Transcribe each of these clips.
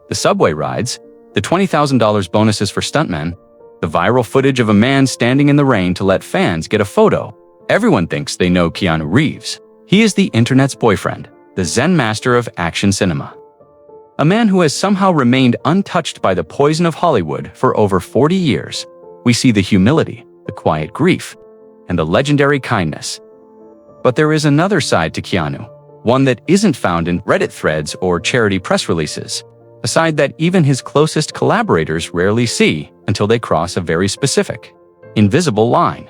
The subway rides, the $20,000 bonuses for stuntmen, the viral footage of a man standing in the rain to let fans get a photo. Everyone thinks they know Keanu Reeves. He is the internet's boyfriend, the Zen master of action cinema. A man who has somehow remained untouched by the poison of Hollywood for over 40 years. We see the humility, the quiet grief, and the legendary kindness. But there is another side to Keanu, one that isn't found in Reddit threads or charity press releases, a side that even his closest collaborators rarely see until they cross a very specific, invisible line.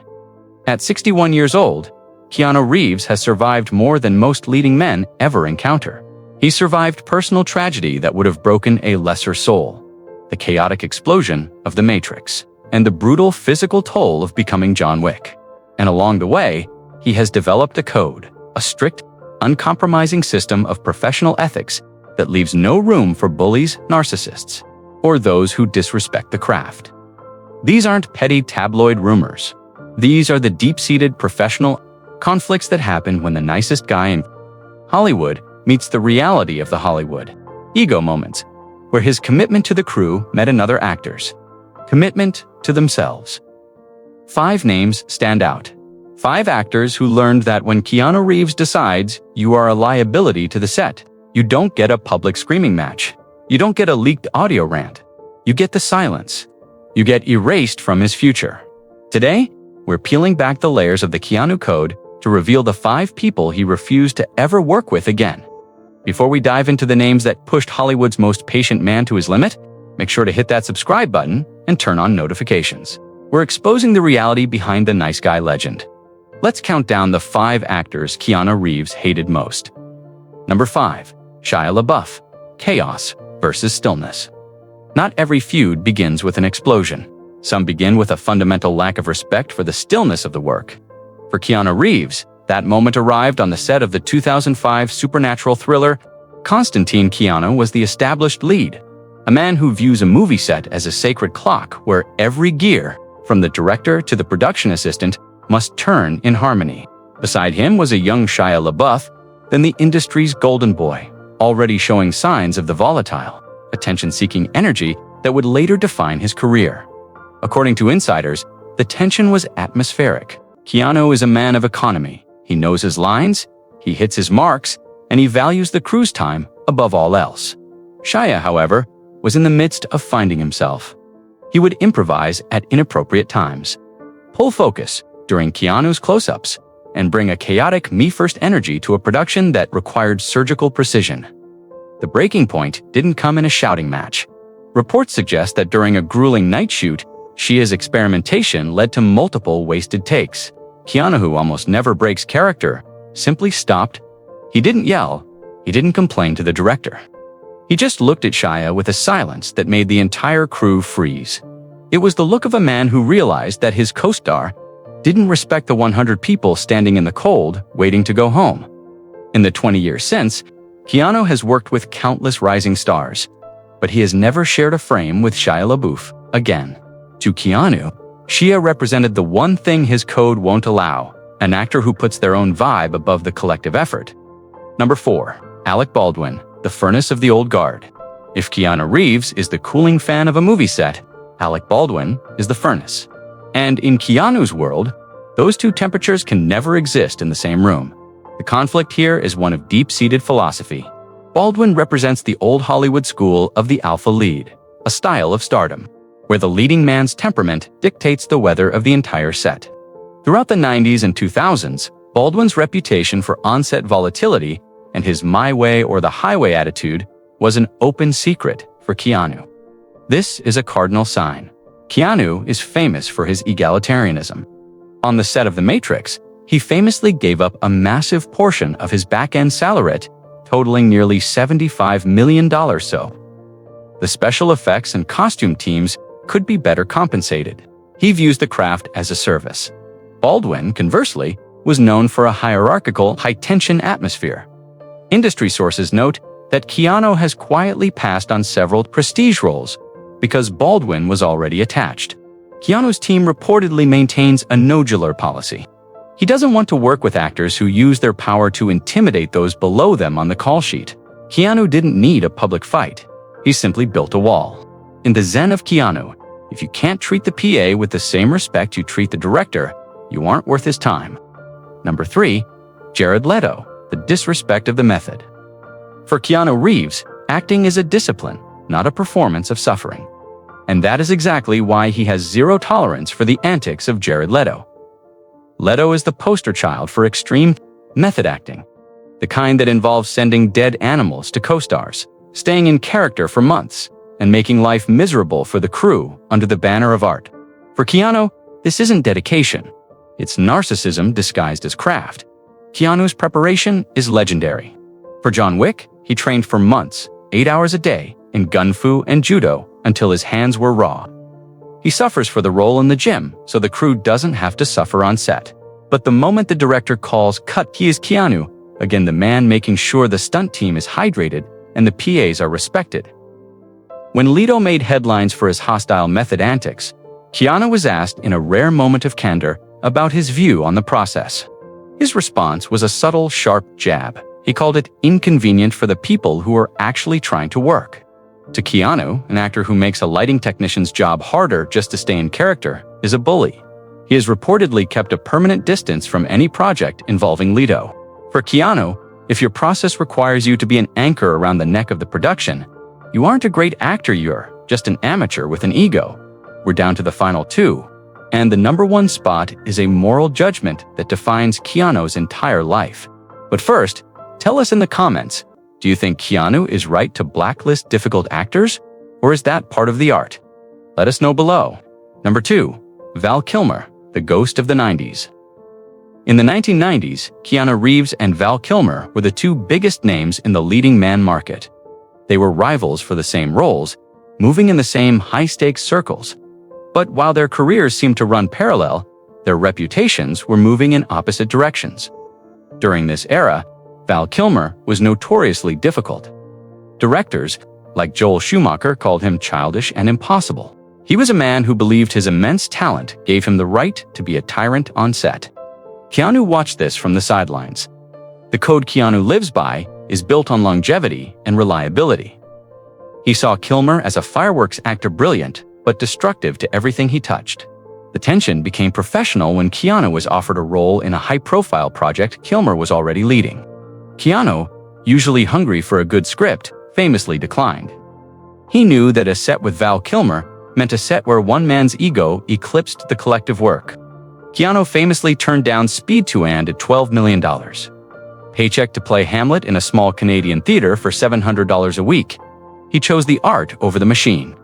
At 61 years old, Keanu Reeves has survived more than most leading men ever encounter. He survived personal tragedy that would have broken a lesser soul, the chaotic explosion of The Matrix, and the brutal physical toll of becoming John Wick. And along the way, he has developed a code, a strict, uncompromising system of professional ethics that leaves no room for bullies, narcissists, or those who disrespect the craft. These aren't petty tabloid rumors. These are the deep-seated professional conflicts that happen when the nicest guy in Hollywood meets the reality of the Hollywood ego moments, where his commitment to the crew met another actor's commitment to themselves. 5 names stand out. 5 actors who learned that when Keanu Reeves decides you are a liability to the set, you don't get a public screaming match. You don't get a leaked audio rant. You get the silence. You get erased from his future. Today, we're peeling back the layers of the Keanu Code to reveal the 5 people he refused to ever work with again. Before we dive into the names that pushed Hollywood's most patient man to his limit, make sure to hit that subscribe button and turn on notifications. We're exposing the reality behind the nice guy legend. Let's count down the 5 actors Keanu Reeves hated most. Number 5. Shia LaBeouf. Chaos versus stillness. Not every feud begins with an explosion. Some begin with a fundamental lack of respect for the stillness of the work. For Keanu Reeves, that moment arrived on the set of the 2005 supernatural thriller Constantine. Keanu was the established lead, a man who views a movie set as a sacred clock where every gear, from the director to the production assistant, must turn in harmony. Beside him was a young Shia LaBeouf, then the industry's golden boy, already showing signs of the volatile, attention-seeking energy that would later define his career. According to insiders, the tension was atmospheric. Keanu is a man of economy. He knows his lines, he hits his marks, and he values the crew's time above all else. Shia, however, was in the midst of finding himself. He would improvise at inappropriate times, pull focus during Keanu's close-ups, and bring a chaotic me-first energy to a production that required surgical precision. The breaking point didn't come in a shouting match. Reports suggest that during a grueling night shoot, Shia's experimentation led to multiple wasted takes. Keanu, who almost never breaks character, simply stopped. He didn't yell. He didn't complain to the director. He just looked at Shia with a silence that made the entire crew freeze. It was the look of a man who realized that his co-star didn't respect the 100 people standing in the cold, waiting to go home. In the 20 years since, Keanu has worked with countless rising stars, but he has never shared a frame with Shia LaBeouf again. To Keanu, Shia represented the one thing his code won't allow, an actor who puts their own vibe above the collective effort. Number 4. Alec Baldwin, the furnace of the old guard. If Keanu Reeves is the cooling fan of a movie set, Alec Baldwin is the furnace. And in Keanu's world, those two temperatures can never exist in the same room. The conflict here is one of deep-seated philosophy. Baldwin represents the old Hollywood school of the alpha lead, a style of stardom, where the leading man's temperament dictates the weather of the entire set. Throughout the 90s and 2000s, Baldwin's reputation for on-set volatility and his my way or the highway attitude was an open secret for Keanu. This is a cardinal sign. Keanu is famous for his egalitarianism. On the set of The Matrix, he famously gave up a massive portion of his back-end salary, totaling nearly $75 million. The special effects and costume teams could be better compensated. He views the craft as a service. Baldwin, conversely, was known for a hierarchical, high-tension atmosphere. Industry sources note that Keanu has quietly passed on several prestige roles because Baldwin was already attached. Keanu's team reportedly maintains a nodular policy. He doesn't want to work with actors who use their power to intimidate those below them on the call sheet. Keanu didn't need a public fight. He simply built a wall. In the zen of Keanu, if you can't treat the PA with the same respect you treat the director, you aren't worth his time. Number 3. Jared Leto, the disrespect of the method. For Keanu Reeves, acting is a discipline, not a performance of suffering. And that is exactly why he has zero tolerance for the antics of Jared Leto. Leto is the poster child for extreme method acting, the kind that involves sending dead animals to co-stars, staying in character for months, and making life miserable for the crew under the banner of art. For Keanu, this isn't dedication. It's narcissism disguised as craft. Keanu's preparation is legendary. For John Wick, he trained for months, 8 hours a day, in gun fu and judo until his hands were raw. He suffers for the role in the gym, so the crew doesn't have to suffer on set. But the moment the director calls cut, he is Keanu, again the man making sure the stunt team is hydrated and the PAs are respected. When Leto made headlines for his hostile method antics, Keanu was asked in a rare moment of candor about his view on the process. His response was a subtle, sharp jab. He called it inconvenient for the people who are actually trying to work. To Keanu, an actor who makes a lighting technician's job harder just to stay in character is a bully. He has reportedly kept a permanent distance from any project involving Leto. For Keanu, if your process requires you to be an anchor around the neck of the production, you aren't a great actor, you're just an amateur with an ego. We're down to the final 2, and the number 1 spot is a moral judgment that defines Keanu's entire life. But first, tell us in the comments, do you think Keanu is right to blacklist difficult actors, or is that part of the art? Let us know below. Number 2. Val Kilmer, the ghost of the 90s. In the 1990s, Keanu Reeves and Val Kilmer were the 2 biggest names in the leading man market. They were rivals for the same roles, moving in the same high-stakes circles. But while their careers seemed to run parallel, their reputations were moving in opposite directions. During this era, Val Kilmer was notoriously difficult. Directors, like Joel Schumacher, called him childish and impossible. He was a man who believed his immense talent gave him the right to be a tyrant on set. Keanu watched this from the sidelines. The code Keanu lives by is built on longevity and reliability. He saw Kilmer as a fireworks actor, brilliant, but destructive to everything he touched. The tension became professional when Keanu was offered a role in a high-profile project Kilmer was already leading. Keanu, usually hungry for a good script, famously declined. He knew that a set with Val Kilmer meant a set where one man's ego eclipsed the collective work. Keanu famously turned down Speed 2 and at $12 million. Paycheck to play Hamlet in a small Canadian theater for $700 a week. He chose the art over the machine.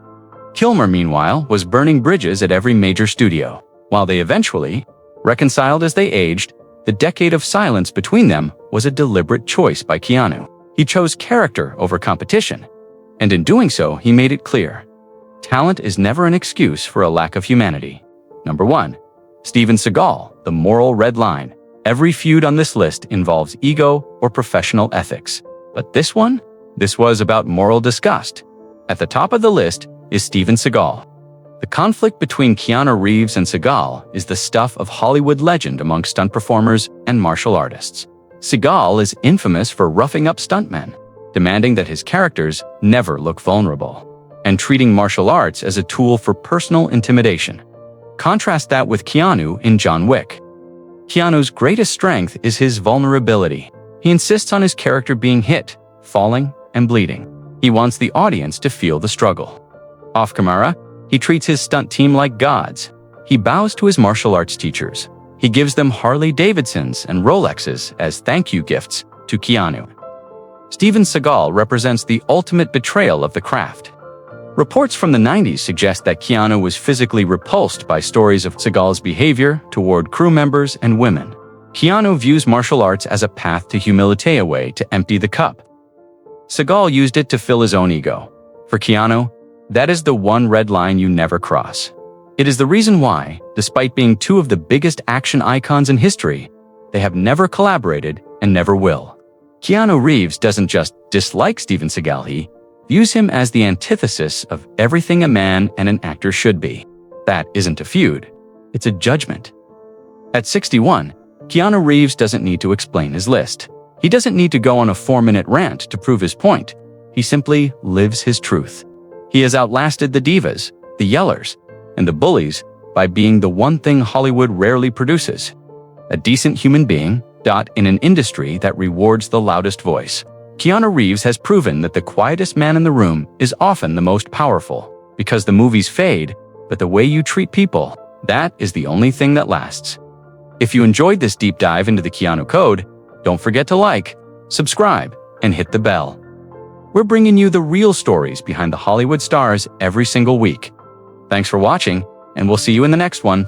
Kilmer, meanwhile, was burning bridges at every major studio. While they eventually reconciled as they aged, the decade of silence between them was a deliberate choice by Keanu. He chose character over competition, and in doing so, he made it clear: talent is never an excuse for a lack of humanity. Number 1. Steven Seagal, the moral red line. Every feud on this list involves ego or professional ethics. But this was about moral disgust. At the top of the list is Steven Seagal. The conflict between Keanu Reeves and Seagal is the stuff of Hollywood legend among stunt performers and martial artists. Seagal is infamous for roughing up stuntmen, demanding that his characters never look vulnerable, and treating martial arts as a tool for personal intimidation. Contrast that with Keanu in John Wick. Keanu's greatest strength is his vulnerability. He insists on his character being hit, falling, and bleeding. He wants the audience to feel the struggle. Off camera, he treats his stunt team like gods. He bows to his martial arts teachers. He gives them Harley-Davidsons and Rolexes as thank you gifts to Keanu. Steven Seagal represents the ultimate betrayal of the craft. Reports from the 90s suggest that Keanu was physically repulsed by stories of Seagal's behavior toward crew members and women. Keanu views martial arts as a path to humility, a way to empty the cup. Seagal used it to fill his own ego. For Keanu, that is the one red line you never cross. It is the reason why, despite being 2 of the biggest action icons in history, they have never collaborated and never will. Keanu Reeves doesn't just dislike Steven Seagal, he views him as the antithesis of everything a man and an actor should be. That isn't a feud, it's a judgment. At 61, Keanu Reeves doesn't need to explain his list. He doesn't need to go on a 4-minute rant to prove his point. He simply lives his truth. He has outlasted the divas, the yellers, and the bullies by being the one thing Hollywood rarely produces: a decent human being, in an industry that rewards the loudest voice. Keanu Reeves has proven that the quietest man in the room is often the most powerful, because the movies fade, but the way you treat people, that is the only thing that lasts. If you enjoyed this deep dive into the Keanu Code, don't forget to like, subscribe, and hit the bell. We're bringing you the real stories behind the Hollywood stars every single week. Thanks for watching, and we'll see you in the next one.